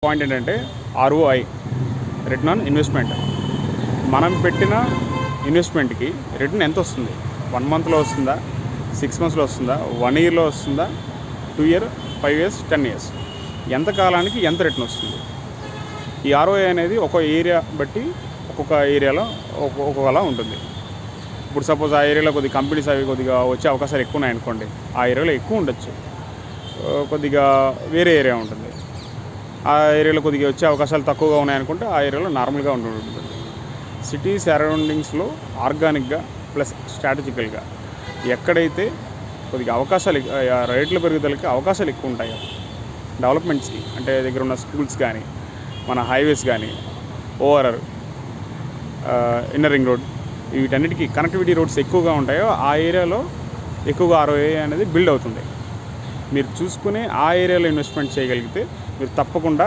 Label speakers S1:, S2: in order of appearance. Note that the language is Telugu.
S1: పాయింట్ ఏంటంటే ఆర్ఓఐ, రిటర్న్ ఆన్ ఇన్వెస్ట్మెంట్. మనం పెట్టిన ఇన్వెస్ట్మెంట్కి రిటర్న్ ఎంత వస్తుంది? 1 మంత్లో వస్తుందా, 6 మంత్స్లో వస్తుందా, 1 ఇయర్లో వస్తుందా, 2 ఇయర్, 5 ఇయర్స్, 10 ఇయర్స్, ఎంత కాలానికి ఎంత రిటర్న్ వస్తుంది? ఈ ఆర్ఓఐ అనేది ఒక ఏరియా బట్టి ఒక్కొక్క ఏరియాలో ఒక్కొక్కలా ఉంటుంది. ఇప్పుడు సపోజ్ ఆ ఏరియాలో కొద్దిగా కంపెనీస్ అవి కొద్దిగా వచ్చే అవకాశాలు ఎక్కువ ఉన్నాయనుకోండి, ఆ ఏరియాలో ఎక్కువ ఉండొచ్చు. కొద్దిగా వేరే ఏరియా ఉంటుంది, ఆ ఏరియాలో కొద్దిగా వచ్చే అవకాశాలు తక్కువగా ఉన్నాయనుకుంటే ఆ ఏరియాలో నార్మల్గా ఉంటుంది. సిటీ సరౌండింగ్స్లో ఆర్గానిక్గా ప్లస్ స్ట్రాటజికల్గా ఎక్కడైతే కొద్దిగా అవకాశాలు రేట్ల పెరుగుదలకి అవకాశాలు ఎక్కువ ఉంటాయో, డెవలప్మెంట్స్కి అంటే దగ్గర ఉన్న స్కూల్స్ కానీ, మన హైవేస్ కానీ, ఓఆర్ఆర్, ఇన్నర్ రింగ్ రోడ్, వీటన్నిటికీ కనెక్టివిటీ రోడ్స్ ఎక్కువగా ఉంటాయో ఆ ఏరియాలో ఎక్కువగా ఆర్ఓఐ అనేది బిల్డ్ అవుతుంది. మీరు చూసుకుని ఆ ఏరియాలో ఇన్వెస్ట్మెంట్ చేయగలిగితే మీరు తప్పకుండా